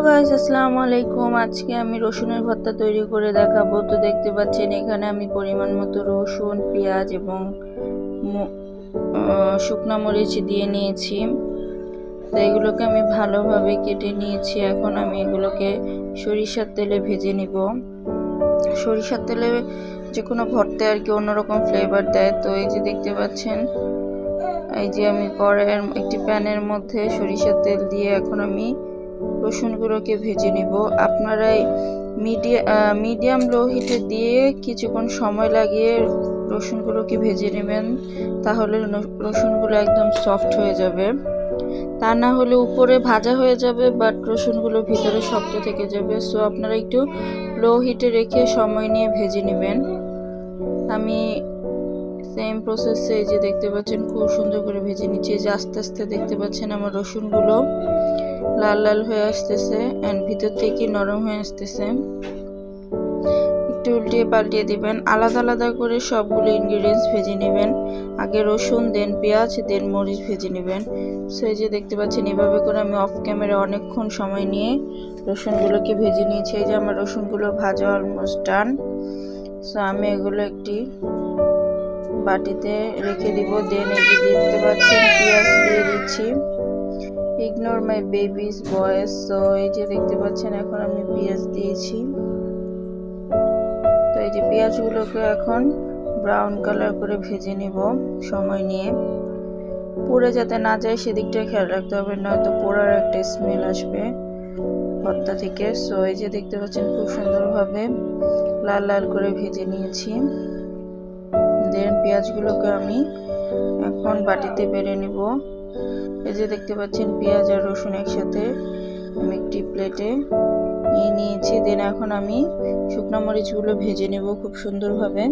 Guys, আসসালামু আলাইকুম। আজকে আমি রসুনের ভর্তা তৈরি করে দেখাবো। তো দেখতে পাচ্ছেন এখানে আমি পরিমাণ মতো রসুন, পেঁয়াজ এবং শুকনা মরিচ দিয়ে নিয়েছি। তো এগুলোকে আমি ভালোভাবে কেটে নিয়েছি। এখন আমি এগুলোকে সরিষার তেলে ভেজে নিব। সরিষার তেলে যে কোনো ভর্তায় আর কি অন্যরকম ফ্লেভার দেয়। তো এই যে দেখতে পাচ্ছেন, এই যে আমি কড়াইয়ের একটি প্যানের মধ্যে সরিষার তেল দিয়ে এখন আমি রসুনগুলোকে ভেজে নিব। আপনারা মিডিয়াম লো হিটে দিয়ে কিছুক্ষণ সময় লাগিয়ে রসুনগুলোকে ভেজে নেবেন, তাহলে রসুনগুলো একদম সফট হয়ে যাবে। তা না হলে উপরে ভাজা হয়ে যাবে বাট রসুনগুলো ভিতরে শক্ত থেকে যাবে। সো আপনারা একটু লো হিটে রেখে সময় নিয়ে ভেজে নেবেন। আমি সেম প্রসেসে এই যে দেখতে পাচ্ছেন খুব সুন্দর করে ভেজে নিচ্ছি। যে আস্তে আস্তে দেখতে পাচ্ছেন আমার রসুনগুলো লাল লাল হয়ে আসতেছে এন্ড ভিতর থেকে নরম হয়ে আসতেছে। একটু উল্টিয়ে পাল্টিয়ে দিবেন। আলাদা আলাদা করে সবগুলো ইনগ্রিডিয়েন্টস ভেজে নেবেন। আগে রসুন, দেন পেঁয়াজ, দেন মরিচ ভেজে নেবেন। সো এই যে দেখতে পাচ্ছেন এভাবে করে আমি অফ ক্যামেরা অনেকক্ষণ সময় নিয়ে রসুনগুলোকে ভেজে নিয়েছি। এই যে আমার রসুনগুলো ভাজা অলমোস্ট ডান। সো আমি এগুলো একটি বাটিতে রেখে দিব। দেন এই যে দেখতে পাচ্ছেন পেঁয়াজ দিয়ে দিচ্ছি। ইগনোর মাই বেবিস ভয়েস। সো এই যে দেখতে পাচ্ছেন এখন আমি পেঁয়াজ দিয়েছি। তো এই যে পেঁয়াজগুলোকে এখন ব্রাউন কালার করে ভেজে নিব সময় নিয়ে। পুড়ে যাতে না যায় সেদিকটা খেয়াল রাখতে হবে, নয়তো পোড়ার একটা স্মেল আসবে ভর্তা থেকে। সো এই যে দেখতে পাচ্ছেন খুব সুন্দরভাবে লাল লাল করে ভেজে নিয়েছি। দেন পেঁয়াজগুলোকে আমি এখন বাটিতে বেড়ে নিব। এই যে দেখতে পাচ্ছেন পেঁয়াজ আর রসুন একসাথে আমি একটি প্লেটে নিয়ে নিয়েছি। দেন এখন আমি শুকনো মরিচগুলো ভেজে নেব খুব সুন্দরভাবে।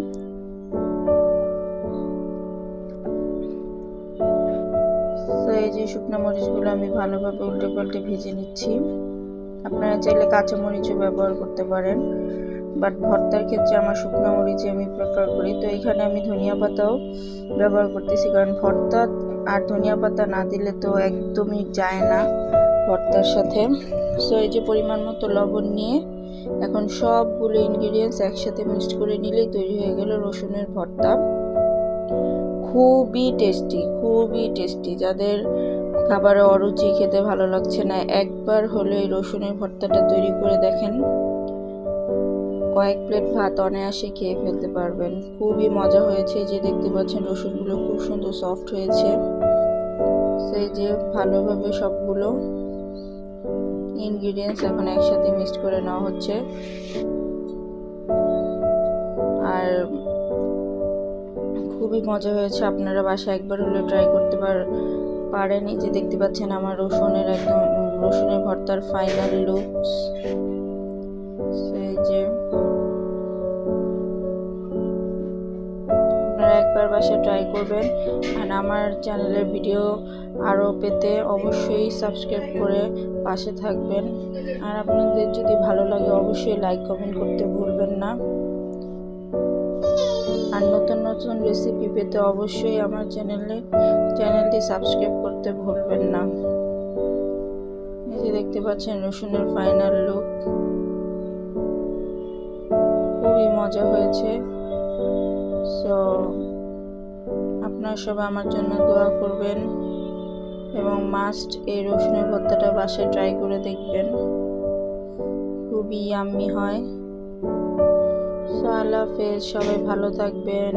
তো এই যে শুকনো মরিচগুলো আমি ভালোভাবে উল্টে পাল্টে ভেজে নিচ্ছি। আপনারা চাইলে কাঁচা মরিচও ব্যবহার করতে পারেন, বাট ভর্তার ক্ষেত্রে আমার শুকনো মরিচই আমি প্রেফার করি। তো এখানে আমি ধনিয়া পাতাও ব্যবহার করতেছি, কারণ ভর্তা আর ধনিয়া পাতা না দিলে তো একদমই যায় না ভর্তার সাথে। সো এই যে পরিমাণ মতো লবণ নিয়ে এখন সবগুলো ইনগ্রিডিয়েন্টস একসাথে মিক্সড করে নিলেই তৈরি হয়ে গেল রসুনের ভর্তা। খুবই টেস্টি, খুবই টেস্টি। যাদের খাবারে অরুচি, খেতে ভালো লাগছে না, একবার হলে এই রসুনের ভর্তাটা তৈরি করে দেখেন, কয়েক প্লেট ভাত অনায়াসে খেয়ে ফেলতে পারবেন। খুবই মজা হয়েছে। যে দেখতে পাচ্ছেন রসুনগুলো খুব সুন্দর সফট হয়েছে। সেই যে ভালোভাবে সবগুলো ইনগ্রিডিয়েন্টস এখন একসাথে মিক্সড করে নেওয়া হচ্ছে। আর খুবই মজা হয়েছে। আপনারা বাসায় একবার হলে ট্রাই করতে পারেন। এই যে দেখতে পাচ্ছেন আমার রসুনের ভর্তার ফাইনাল লুকস। এই যে আপনারা একবার বাসায় ট্রাই করবেন। আর আমার চ্যানেলের ভিডিও আরও পেতে অবশ্যই সাবস্ক্রাইব করে পাশে থাকবেন। আর আপনাদের যদি ভালো লাগে অবশ্যই লাইক কমেন্ট করতে ভুলবেন না। আর নতুন নতুন রেসিপি পেতে অবশ্যই আমার চ্যানেলটি সাবস্ক্রাইব করতে ভুলবেন না। এই যে দেখতে পাচ্ছেন রসুনের ফাইনাল লুক। খুবই মজা হয়েছে। সো আপনারা সবাই আমার জন্য দোয়া করবেন এবং মাস্ট এই রসুনের ভর্তাটা বাসায় ট্রাই করে দেখবেন। খুবই ইয়াম্মি হয়। সো আল্লাহ হাফেজ, সবাই ভালো থাকবেন।